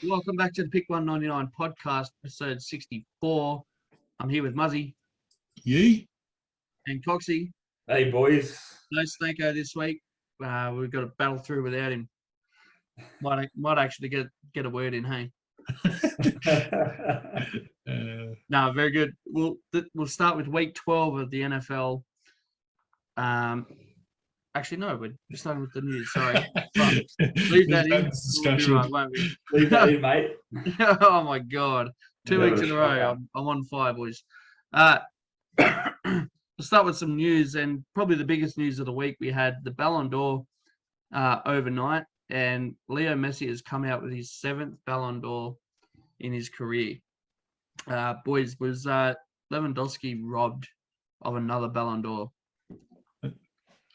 Welcome back to the Pick 199 podcast, episode 64. I'm here with Muzzy Yee. and Coxie. Hey, boys. No Snakeo this week. We've got to battle through without him. Might actually get a word in, hey? No, very good. We'll start with week 12 of the NFL. Actually, no, we're starting with the news. Sorry. Leave that in. Discussion. We'll be right, won't we? Leave that in, mate. Oh my God. 2 weeks in a row. I'm on fire, boys. We'll start with some news, and probably the biggest news of the week. We had the Ballon d'Or overnight, and Leo Messi has come out with his 7th Ballon d'Or in his career. Boys, was Lewandowski robbed of another Ballon d'Or?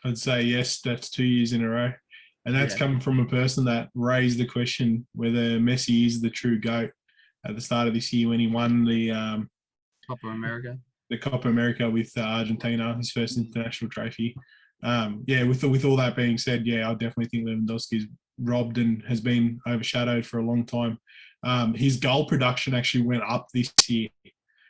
I'd say yes, that's 2 years in a row. And that's Yeah. coming from a person that raised the question whether Messi is the true GOAT at the start of this year when he won the Copa America. Copa America with Argentina, his first international trophy. With all that being said, I definitely think Lewandowski's robbed and has been overshadowed for a long time. His goal production actually went up this year.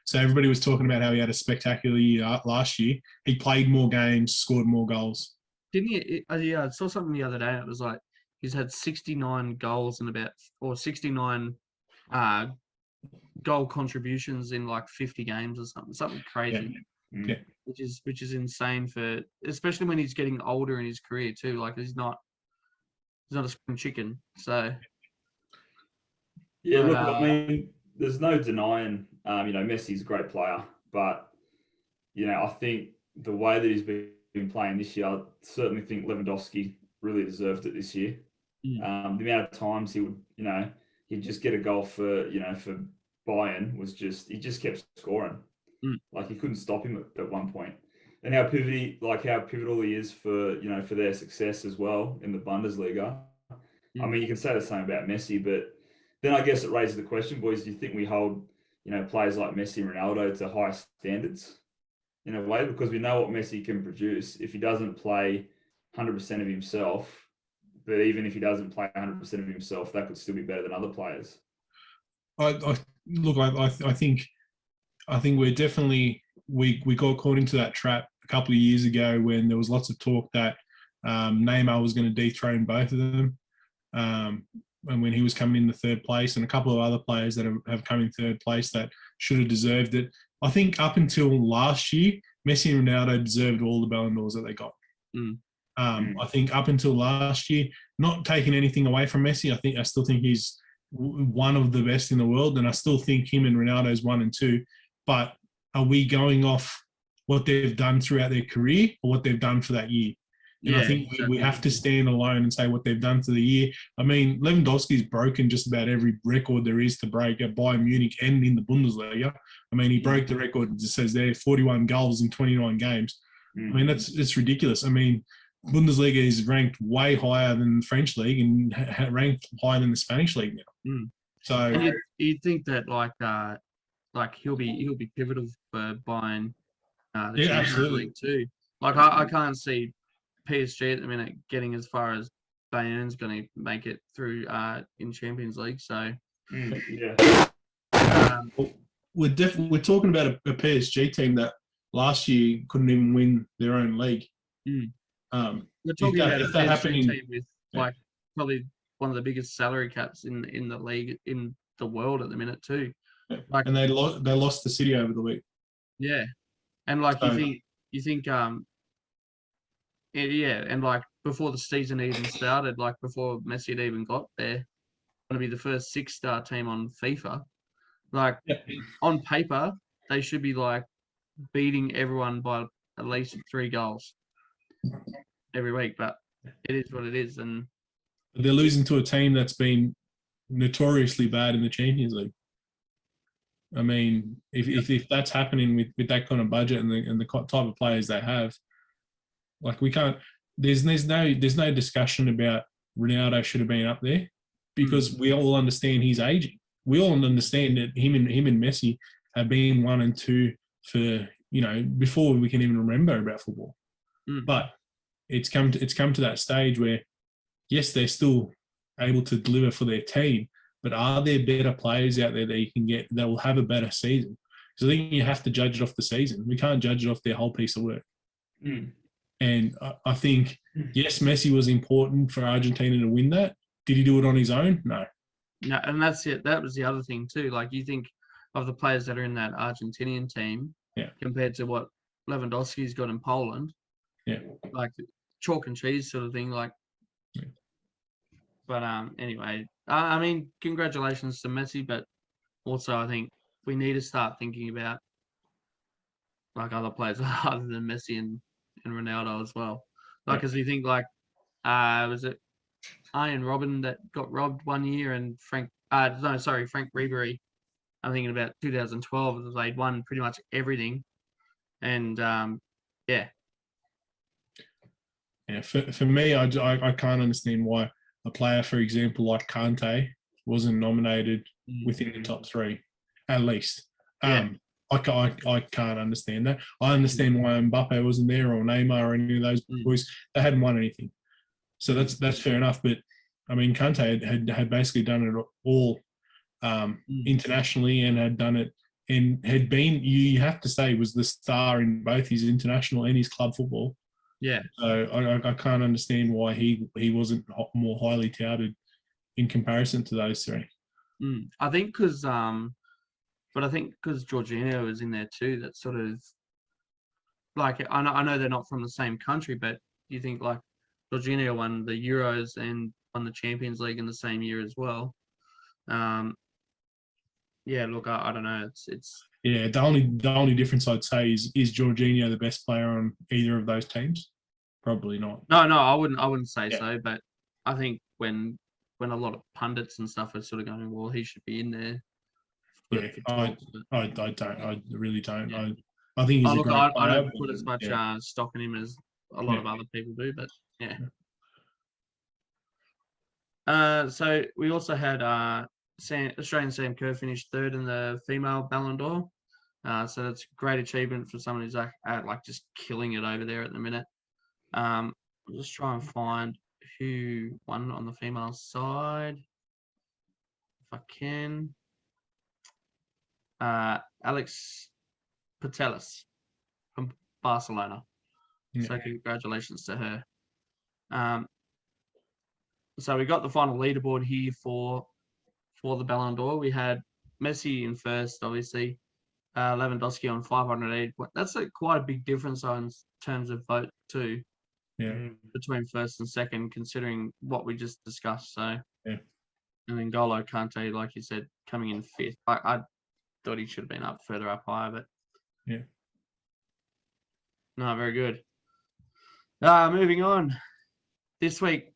So everybody was talking about how he had a spectacular year last year. He played more games, scored more goals. Didn't he? I saw something the other day. It was like he's had 69 goals or 69 goal contributions in like 50 games or something crazy. Yeah. Which is insane especially when he's getting older in his career too. Like he's not a spring chicken. So Yeah, look, I mean, there's no denying, Messi's a great player, but, I think the way that he's been playing this year, I certainly think Lewandowski really deserved it this year. The amount of times he would, he'd just get a goal for Bayern he just kept scoring. Like he couldn't stop him at one point. And how pivotal he is for their success as well in the Bundesliga. I mean, you can say the same about Messi, but then I guess it raises the question, boys, do you think we hold, players like Messi and Ronaldo to high standards in a way? Because we know what Messi can produce if he doesn't play 100% of himself, but even if he doesn't play 100% of himself, that could still be better than other players. I think we're definitely we got caught into that trap a couple of years ago when there was lots of talk that Neymar was going to dethrone both of them, and when he was coming in the third place, and a couple of other players that have come in third place that should have deserved it. I think up until last year, Messi and Ronaldo deserved all the Ballon d'Ors that they got. I think up until last year, not taking anything away from Messi, I still think he's one of the best in the world, and I still think him and Ronaldo's 1 and 2. But are we going off what they've done throughout their career or what they've done for that year? And I think we have to stand alone and say what they've done for the year. I mean, Lewandowski's broken just about every record there is to break at Bayern Munich and in the Bundesliga. I mean, he broke the record, it says there, 41 goals in 29 games. I mean, it's ridiculous. I mean, Bundesliga is ranked way higher than the French league and ranked higher than the Spanish league now. So and you'd think that like he'll be pivotal for Bayern the Champions League too. Like I can't see PSG at the minute getting as far as Bayern's going to make it through in Champions League. So we're talking about a PSG team that last year couldn't even win their own league. We're talking about a PSG team with like probably one of the biggest salary caps in the league in the world at the minute too. Like, and they lost the City over the week. Yeah, and like you think and like before the season even started, like before Messi had even got there, going to be the first 6-star team on FIFA. Like on paper, they should be like beating everyone by at least 3 goals every week, but it is what it is, and they're losing to a team that's been notoriously bad in the Champions League. I mean, if that's happening with that kind of budget and the type of players they have, like we can't. There's no discussion about Ronaldo should have been up there because we all understand he's aging. We all understand that him and Messi have been 1 and 2 for before we can even remember about football. But it's come to that stage where yes, they're still able to deliver for their team, but are there better players out there that you can get that will have a better season? Because I think you have to judge it off the season. We can't judge it off their whole piece of work. Mm. And I think, yes, Messi was important for Argentina to win that. Did he do it on his own? No. No, and that's it. That was the other thing too. Like you think of the players that are in that Argentinian team, Yeah. compared to what Lewandowski's got in Poland. Yeah. Like chalk and cheese sort of thing. Like, Yeah. but anyway, I mean, congratulations to Messi, but also I think we need to start thinking about like other players other than Messi and Ronaldo as well. Like, because you think like, was it Iron Robin that got robbed one year, and Frank Ribery. I'm thinking about 2012. They'd won pretty much everything, and yeah. Yeah, for me, I can't understand why a player, for example, like Kante, wasn't nominated within the top three, at least. Yeah. I can't understand that. I understand why Mbappe wasn't there, or Neymar, or any of those boys. They hadn't won anything, so that's fair enough. But I mean, Kante had basically done it all internationally, and had done it, and had been, you have to say, was the star in both his international and his club football. Yeah. So I can't understand why he wasn't more highly touted in comparison to those three. I think because but I think because Jorginho is in there too, that sort of like I know they're not from the same country, but you think like Jorginho won the Euros and won the Champions League in the same year as well. Yeah, look, I don't know. It's Yeah, the only difference I'd say is Jorginho the best player on either of those teams? Probably not. No, I wouldn't say Yeah. so, but I think when a lot of pundits and stuff are sort of going, well, he should be in there. Yeah, I don't. I really don't. Yeah. I think he's a Look, great I player. don't put as much stock in him as a lot of other people do, but yeah. So we also had Australian Sam Kerr finished third in the female Ballon d'Or. So that's a great achievement for someone who's like just killing it over there at the minute. I'll just try and find who won on the female side, if I can. Alex Putellas from Barcelona. Yeah. So congratulations to her. So we got the final leaderboard here for the Ballon d'Or. We had Messi in first, obviously. Lewandowski on 508. That's quite a big difference in terms of vote too. Yeah. Between first and second, considering what we just discussed. So yeah. And then N'Golo Kante, like you said, coming in fifth. I thought he should have been further up higher, but yeah. No, very good. Moving on. This week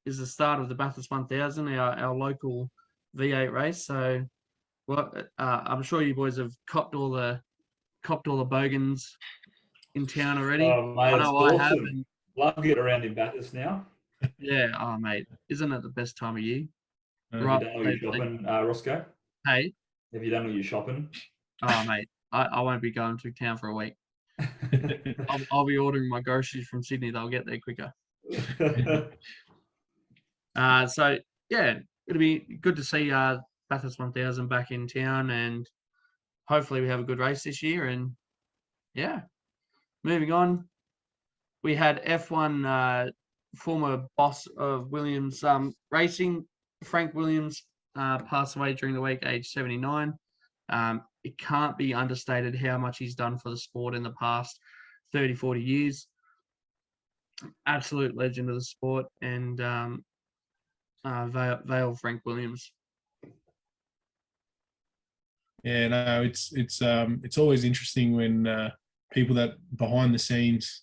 is the start of the Bathurst 1000, our local V8 race. So, I'm sure you boys have copped all the bogans in town already. Oh, mate, I know it's I have. awesome. And, Love getting around in Bathurst now. yeah, mate, isn't it the best time of year? Have you done all your shopping, Roscoe? Hey? Have you done all your shopping? Oh, mate, I won't be going to town for a week. I'll be ordering my groceries from Sydney. They'll get there quicker. So, yeah, it'll be good to see Bathurst 1000 back in town, and hopefully we have a good race this year. And, yeah, moving on, we had F1 former boss of Williams Racing, Frank Williams, pass away during the week, age 79. It can't be understated how much he's done for the sport in the past 30, 40 years. Absolute legend of the sport, and Vale Frank Williams. Yeah, no, it's always interesting when people that behind the scenes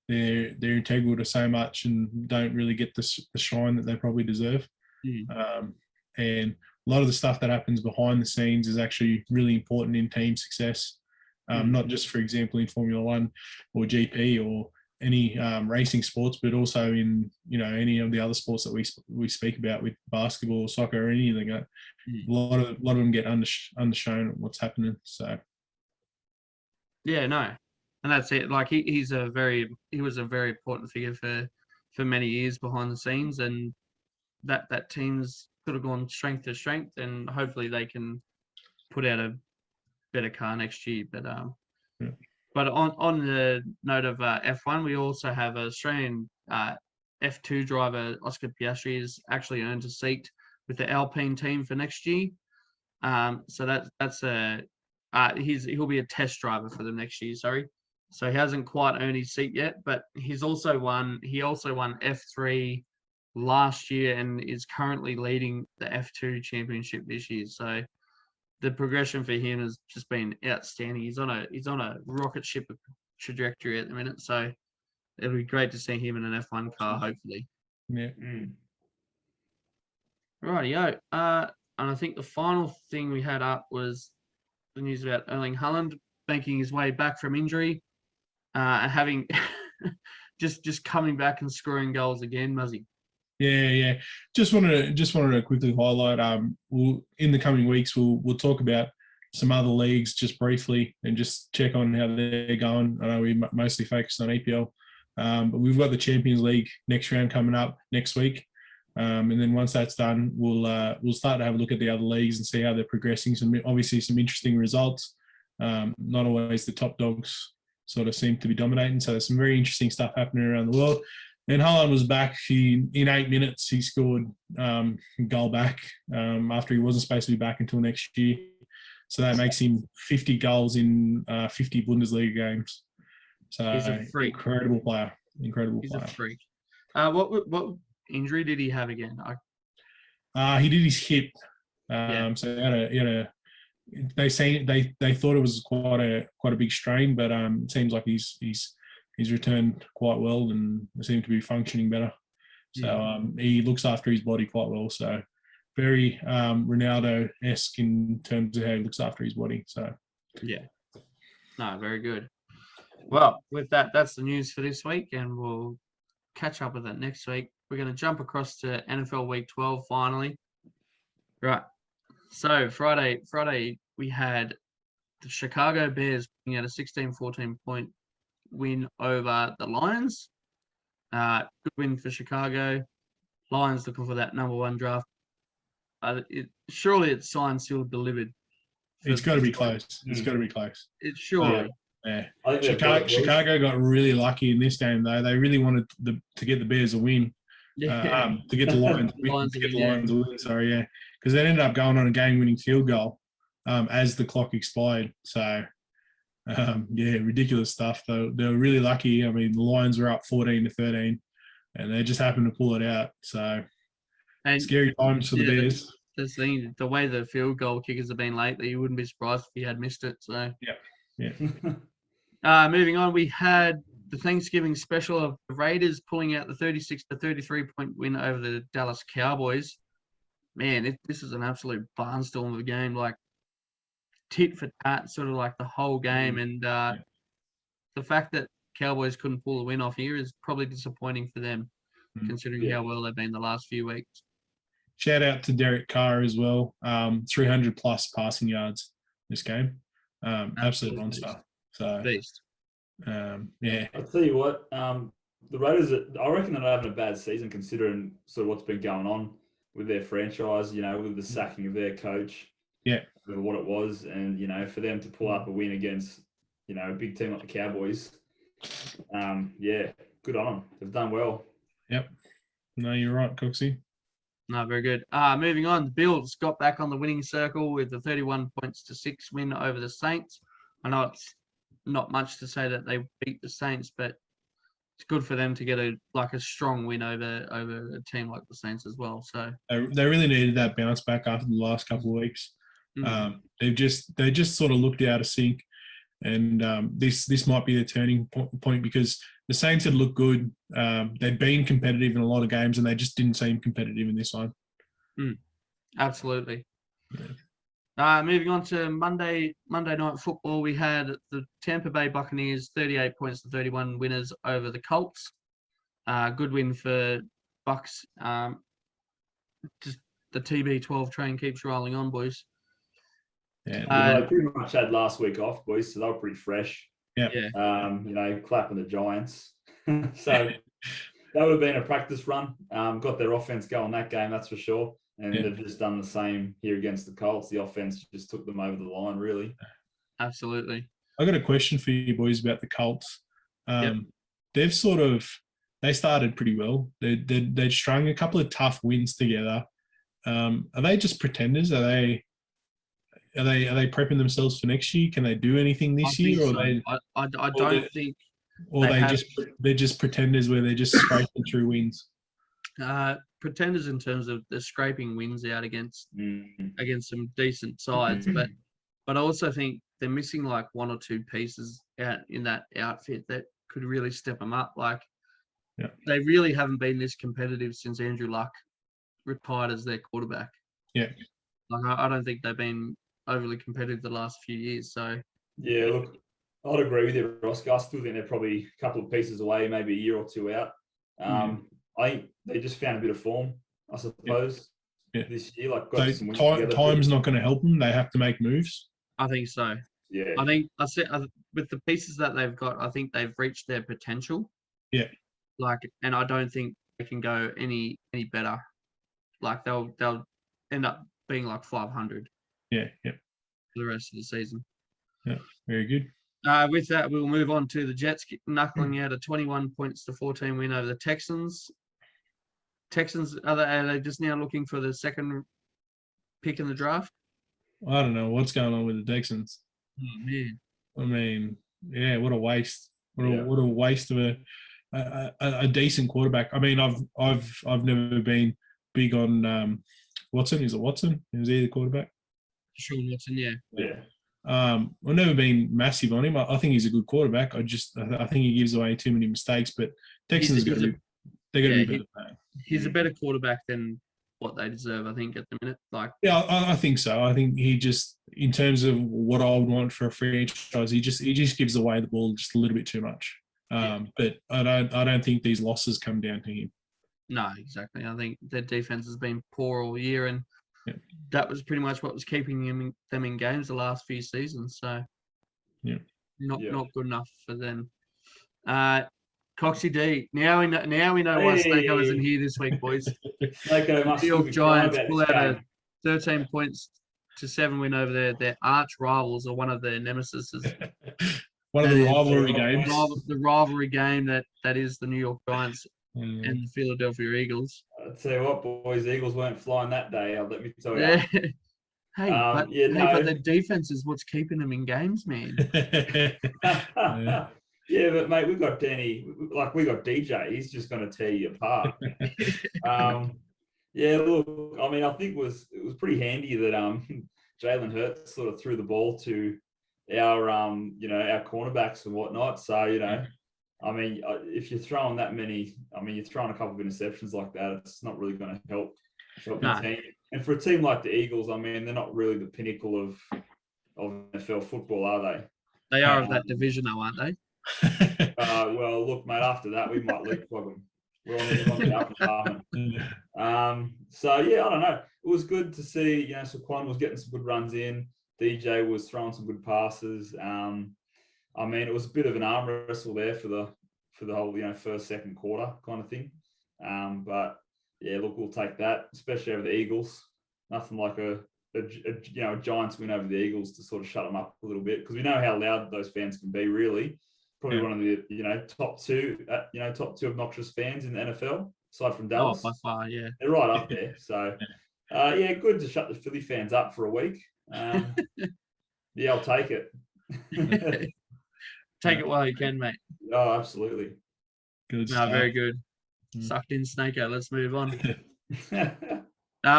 they're integral to so much and don't really get the shine that they probably deserve. And a lot of the stuff that happens behind the scenes is actually really important in team success, not just, for example, in Formula One or GP or any racing sports, but also in any of the other sports that we speak about with basketball, soccer, or anything. A lot of them get undershown what's happening. So yeah, no, and that's it. Like he was a very important figure for many years behind the scenes, and that team's sort of gone strength to strength, and hopefully they can put out a better car next year. But Yeah. but on the note of F1, we also have an Australian F2 driver, Oscar Piastri, has actually earned a seat with the Alpine team for next year. So that's he'll be a test driver for them next year. Sorry, so he hasn't quite earned his seat yet, but he also won F3 last year and is currently leading the F2 championship this year. So the progression for him has just been outstanding. He's on a rocket ship trajectory at the minute. So it'll be great to see him in an F1 car, hopefully. Yeah. Rightio. And I think the final thing we had up was the news about Erling Haaland making his way back from injury, and having just coming back and scoring goals again, Muzzy. Yeah. Just wanted to quickly highlight. In the coming weeks, we'll talk about some other leagues just briefly and just check on how they're going. I know we mostly focused on EPL, but we've got the Champions League next round coming up next week, and then once that's done, we'll start to have a look at the other leagues and see how they're progressing. Obviously some interesting results. Not always the top dogs sort of seem to be dominating, so there's some very interesting stuff happening around the world. And Haaland was back. In 8 minutes, he scored a goal back after he wasn't supposed to be back until next year. So that makes him 50 goals in 50 Bundesliga games. So He's a freak. Incredible player. He's a freak. What injury did he have again? He did his hip. Yeah. So he had a. They thought it was quite a big strain, but it seems like he's returned quite well and seemed to be functioning better. So he looks after his body quite well. So very Ronaldo-esque in terms of how he looks after his body. So yeah, no, very good. Well, with that, that's the news for this week, and we'll catch up with it next week. We're going to jump across to NFL Week 12 finally. Right. So Friday we had the Chicago Bears putting out a 16-14 point win over the Lions. Good win for Chicago. Lions looking for that number one draft. Surely it's signed, sealed, delivered. It's got to be close. It's got to be close. It's surely. Yeah. Chicago got really lucky in this game, though. They really wanted to get the Bears a win. Yeah. To get the Lions a win. Sorry, yeah. Because they ended up going on a game-winning field goal as the clock expired. So, ridiculous stuff. They were really lucky. I mean, the Lions were up 14-13, and they just happened to pull it out. So, scary times for the Bears. The way the field goal kickers have been lately, you wouldn't be surprised if he had missed it. So, yeah. Moving on, we had the Thanksgiving special of the Raiders pulling out the 36-33 point win over the Dallas Cowboys. Man, this is an absolute barnstorm of a game, like tit for tat, sort of like the whole game. And the fact that Cowboys couldn't pull the win off here is probably disappointing for them, considering how well they've been the last few weeks. Shout out to Derek Carr as well. 300 plus passing yards this game. Absolute monster. So, beast. I'll tell you what, the Raiders, I reckon they're not having a bad season considering sort of what's been going on with their franchise, with the sacking of their coach. Yeah. Of what it was. And, for them to pull up a win against, a big team like the Cowboys. Good on them. They've done well. Yep. No, you're right, Coxie. No, very good. Moving on, the Bills got back on the winning circle with a 31-6 win over the Saints. I know it's not much to say that they beat the Saints, but it's good for them to get a strong win over a team like the Saints as well. So they really needed that bounce back after the last couple of weeks. They just sort of looked out of sync, and this might be the turning point because the Saints had looked good. They'd been competitive in a lot of games, and they just didn't seem competitive in this one. Absolutely. Yeah. Moving on to Monday Night Football, we had the Tampa Bay Buccaneers 38-31 winners over the Colts. Good win for Bucks. Just the TB12 train keeps rolling on, boys. Yeah, they pretty much had last week off, boys, so they were pretty fresh. Yeah. Clapping the Giants. So that would have been a practice run. Got their offense going that game, that's for sure. And Yeah. they've just done the same here against the Colts. The offense just took them over the line, really. Absolutely. I got a question for you boys about the Colts. Yep. They've they started pretty well. They've strung a couple of tough wins together. Are they just pretenders? Are they prepping themselves for next year? Can they do anything I this think year, or so. I don't think they're just pretenders where they're just scraping through wins? pretenders in terms of they're scraping wins out against Mm. some decent sides, but I also think they're missing like one or two pieces out in that outfit that could really step them up. Like Yeah. they really haven't been this competitive since Andrew Luck retired as their quarterback. Yeah. Like I don't think they've been overly competitive the last few years. So Yeah, look, I'd agree with you, Roscoe. I still think they're probably a couple of pieces away, maybe a year or two out. I think they just found a bit of form, I suppose, Yeah. this year. Like, So got some wins together. time's not going to help them. They have to make moves. I think so. Yeah, I think with the pieces that they've got, I think they've reached their potential. Yeah. Like, and I don't think they can go any better. Like they'll end up being like 500 Yeah. for the rest of the season. Very good. With that, we'll move on to the Jets knuckling out a 21 points to 14 win over the Texans. Texans, are they just now looking for the second pick in the draft? I don't know what's going on with the Texans. Oh, man. I mean, yeah, what a waste! What Yeah. a waste of a decent quarterback. I mean, I've never been big on Watson. Is it Watson? Is he the quarterback? Sean Watson, yeah. yeah. I've never been massive on him. I think he's a good quarterback. I think he gives away too many mistakes. But Texans they're going to be better. He's a better quarterback than what they deserve, I think, at the minute. Like, yeah, I think so. I think he just, in terms of what I would want for a franchise, he just gives away the ball just a little bit too much. But I don't think these losses come down to him. no, exactly. I think their defense has been poor all year, and that was pretty much what was keeping them in games the last few seasons. So, not good enough for them. Coxie D. Now we know why Snako isn't here this week, boys. Snako must New York be crying Giants about pull this out a game. 13 points to 7 win over their arch rivals, or one of their nemesis. One of the rivalry games. The rivalry game that is the New York Giants Mm. and the Philadelphia Eagles. I'll tell you what, boys, Eagles weren't flying that day. Let me tell you. Yeah. But no. the defense is what's keeping them in games, man. Yeah, but mate, we've got Danny. Like we got DJ. He's just going to tear you apart. Yeah, look, I mean, I think it was pretty handy that Jalen Hurts sort of threw the ball to our our cornerbacks and whatnot. So I mean, if you're throwing that many, I mean, you're throwing a couple of interceptions like that, it's not really going to help your team. And for a team like the Eagles, I mean, they're not really the pinnacle of NFL football, are they? They are of that division, though, aren't they? Well, look, mate, after that, we might leapfrog them. We're on the up and coming. So, yeah, I don't know. It was good to see, Saquon was getting some good runs in. DJ was throwing some good passes. I mean, it was a bit of an arm wrestle there for the whole, first, second quarter kind of thing. But, yeah, look, we'll take that, especially over the Eagles. Nothing like a Giants win over the Eagles to sort of shut them up a little bit, because we know how loud those fans can be, really. Probably one of the top two obnoxious fans in the NFL, aside from Dallas. Oh, by far, yeah. They're right up there. So, good to shut the Philly fans up for a week. Yeah, I'll take it. Take it while you can, mate. Oh, absolutely. Good No, stuff. very good. Sucked in, Snako. Let's move on.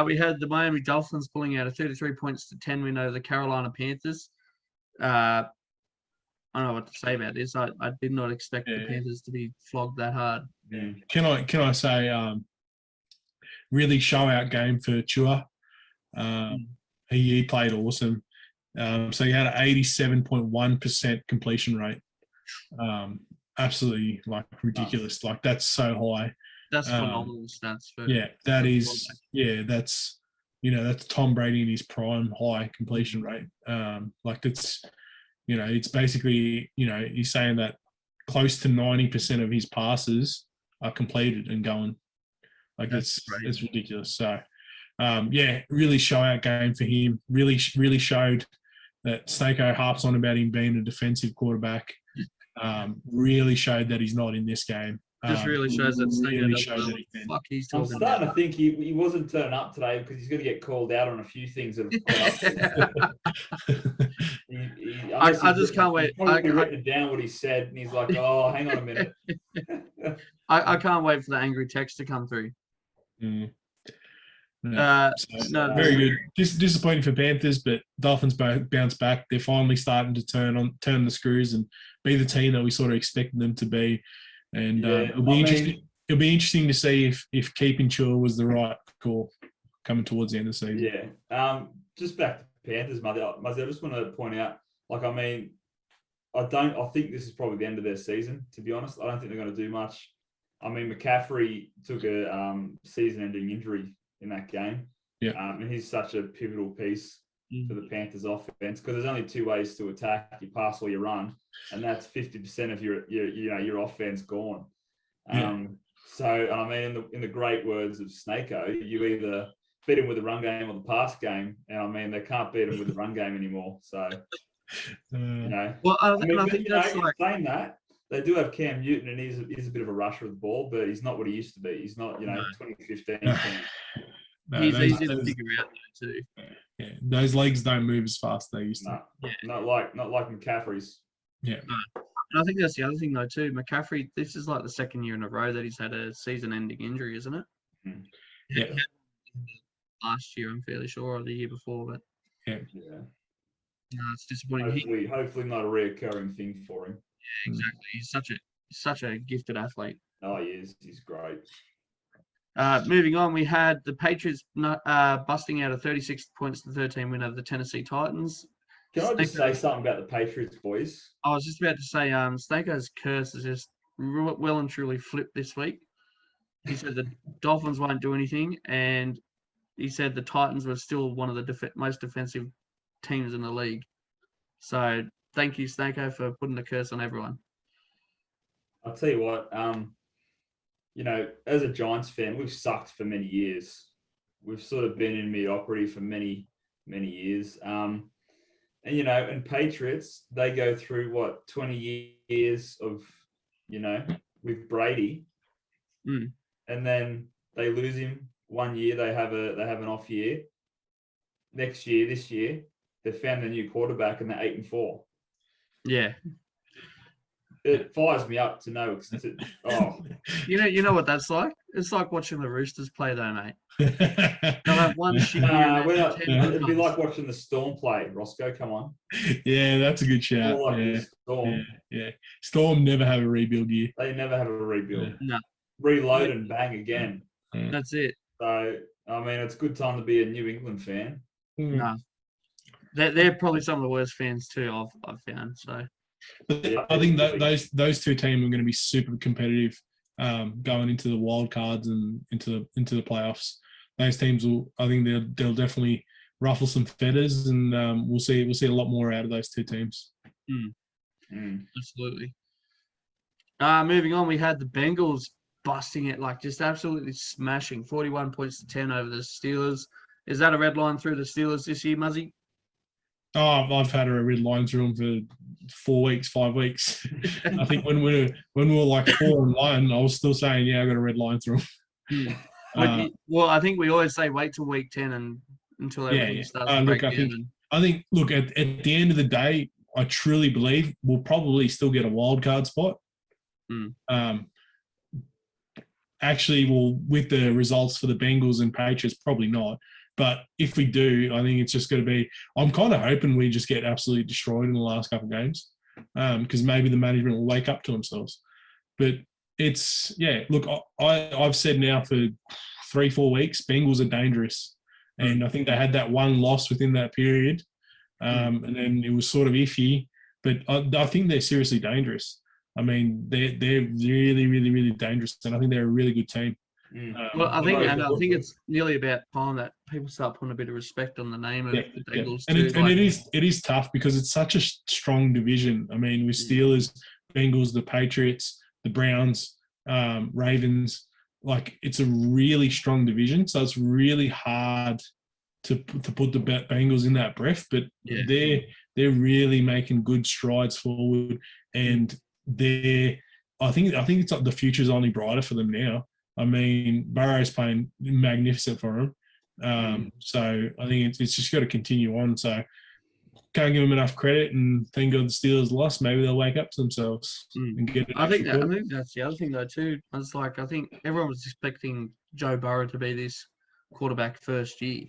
We had the Miami Dolphins pulling out a 33 points to 10 win over the Carolina Panthers. I don't know what to say about this. I did not expect the Panthers to be flogged that hard. Can I say, really show out game for Tua. He played awesome. So he had an 87.1% completion rate. Absolutely ridiculous. Like that's so high. That's phenomenal stats. That's Tom Brady in his prime high completion rate. It's basically, he's saying that close to 90% of his passes are completed and going. Like it's ridiculous. So, really show out game for him. Really showed that Stako harps on about him being a defensive quarterback. Really showed that he's not in this game. Just really shows that Snake really doesn't showed know that what he the can. fuck he's I'm talking starting about. to think he wasn't turning up today because he's going to get called out on a few things that have come up. I just can't wait. He's probably written it down what he said, and he's like, "Oh, hang on a minute." I can't wait for the angry text to come through. Mm. No. No, Very good. Disappointing for Panthers, but Dolphins bounce back. They're finally starting to turn the screws and be the team that we sort of expected them to be. And it'll be interesting. It'll be interesting to see if keeping Chua was the right call coming towards the end of the season. Yeah. Just back to Panthers, Muzzy. I just want to point out, I think this is probably the end of their season, to be honest. I don't think they're going to do much. I mean, McCaffrey took a season-ending injury in that game. Yeah. And he's such a pivotal piece for the Panthers offense because there's only two ways to attack: you pass or you run, and that's 50% of your offense gone. So I mean, in the great words of Snako, you either beat him with the run game or the pass game, and I mean they can't beat him with the run game anymore. So Well, I think that's like saying that. They do have Cam Newton, and he's a bit of a rusher of the ball, but he's not what he used to be. He's not, 2015. he's easy to figure out though too. Yeah, those legs don't move as fast as they used to. Not like McCaffrey's. Yeah. And I think that's the other thing though too. McCaffrey, this is like the second year in a row that he's had a season-ending injury, isn't it? Yeah. Last year, I'm fairly sure, or the year before, but Yeah. No, it's disappointing. Hopefully not a reoccurring thing for him. Yeah, exactly. He's such a gifted athlete. Oh, he is. He's great. Moving on, we had the Patriots busting out a 36 points to 13 win over the Tennessee Titans. Can I just say something about the Patriots, boys? I was just about to say, Stako's curse has just well and truly flipped this week. He said the Dolphins won't do anything, and he said the Titans were still one of the most defensive teams in the league. So thank you, Stako, for putting the curse on everyone. I'll tell you what, as a Giants fan, we've sucked for many years. We've sort of been in mediocrity for many, many years. And Patriots, they go through 20 years of, with Brady, and then they lose him 1 year. They have an off year. This year, they found a new quarterback and they're 8-4. Yeah, it fires me up to know. You know what that's like? It's like watching the Roosters play, though, mate. They'll have one shit year. It'd be like watching the Storm play. Roscoe, come on. Yeah, that's a good shout. Storm. Yeah. Storm never have a rebuild year. They never have a rebuild. No. Reload and bang again. That's it. So, I mean, it's a good time to be a New England fan. No. They're probably some of the worst fans too, I've found. So, I think those two teams are going to be super competitive going into the wild cards and into the playoffs. Those teams I think they'll definitely ruffle some feathers, and we'll see a lot more out of those two teams. Absolutely. Moving on, we had the Bengals busting it, like just absolutely smashing 41 points to 10 over the Steelers. Is that a red line through the Steelers this year, Muzzy? Oh, I've had a red line through them for 5 weeks. I think when we were like 4-1, I was still saying, yeah, I got a red line through them. Well, I think we always say wait till week 10 and until everything starts to break down. I think, look, at the end of the day, I truly believe we'll probably still get a wild card spot. Actually, with the results for the Bengals and Patriots, probably not. But if we do, I think it's just going to be – I'm kind of hoping we just get absolutely destroyed in the last couple of games because maybe the management will wake up to themselves. But it's – yeah, look, I've said now for 3-4 weeks, Bengals are dangerous. And I think they had that one loss within that period. And then it was sort of iffy. But I think they're seriously dangerous. I mean, they're really, really, really dangerous. And I think they're a really good team. Well, I think it's nearly about time that people start putting a bit of respect on the name of the Bengals too. It is tough because it's such a strong division. I mean, with Steelers, Bengals, the Patriots, the Browns, Ravens, like it's a really strong division, so it's really hard to put the Bengals in that breath. But Yeah. they're really making good strides forward, and I think it's like the future's only brighter for them now. I mean, Burrow's playing magnificent for them. So I think it's just got to continue on. So can't give them enough credit, and thank God the Steelers lost. Maybe they'll wake up to themselves and get an I think extra I quarter. think that's the other thing though too. It's like I think everyone was expecting Joe Burrow to be this quarterback first year.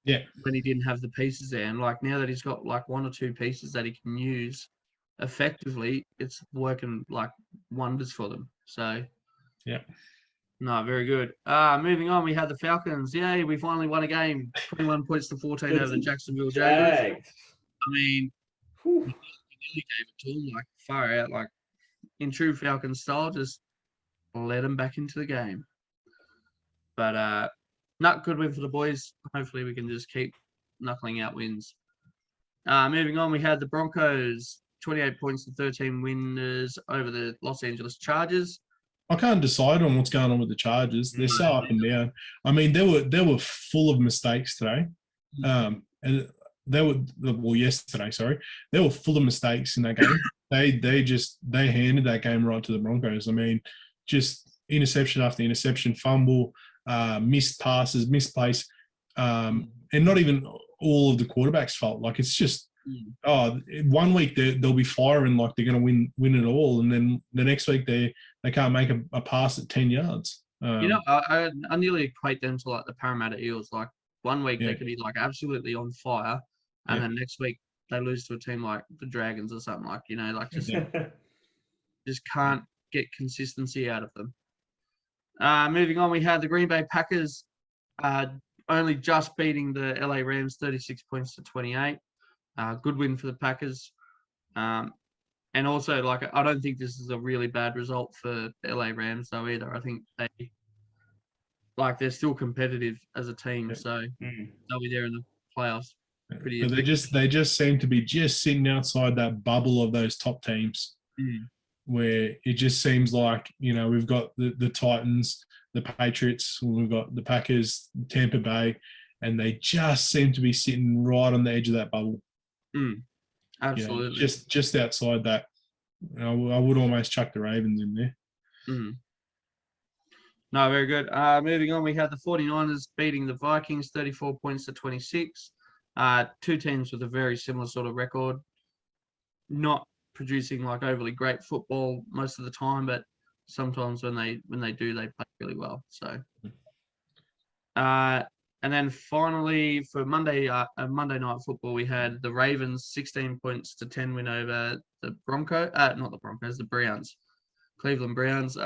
Yeah. When he didn't have the pieces there, and like now that he's got like one or two pieces that he can use effectively, it's working like wonders for them. So Yeah. no, very good. Moving on, we had the Falcons. Yay, we finally won a game. 21 points to 14 over the Jacksonville Jaguars. Jags. I mean, Whew. we nearly gave it to them, like far out, like in true Falcon style, just let them back into the game. But not good win for the boys. Hopefully, we can just keep knuckling out wins. Moving on, we had the Broncos, 28 points to 13 winners over the Los Angeles Chargers. I can't decide on what's going on with the Chargers. They're so up and down. I mean, they were full of mistakes today, and they were yesterday. Sorry, they were full of mistakes in that game. they handed that game right to the Broncos. I mean, just interception after interception, fumble, missed passes, misplaced, and not even all of the quarterback's fault. Like it's just. 1 week they'll be firing like they're going to win it all, and then the next week they can't make a pass at 10 yards. I nearly equate them to like the Parramatta Eels. Like 1 week they could be like absolutely on fire, and then next week they lose to a team like the Dragons or something like like just can't get consistency out of them. Moving on, we had the Green Bay Packers only just beating the LA Rams 36 points to 28. Good win for the Packers. And also, like, I don't think this is a really bad result for the LA Rams, though, either. I think they're still competitive as a team, so they'll be there in the playoffs. But they just seem to be just sitting outside that bubble of those top teams, where it just seems like, we've got the Titans, the Patriots, we've got the Packers, Tampa Bay, and they just seem to be sitting right on the edge of that bubble. Absolutely. Just outside that. I would almost chuck the Ravens in there. No, very good. Moving on, we had the 49ers beating the Vikings 34 points to 26. Two teams with a very similar sort of record. Not producing like overly great football most of the time, but sometimes when they do, they play really well. So and then finally for Monday Night Football, we had the Ravens 16 points to 10 win over the Browns. Cleveland Browns.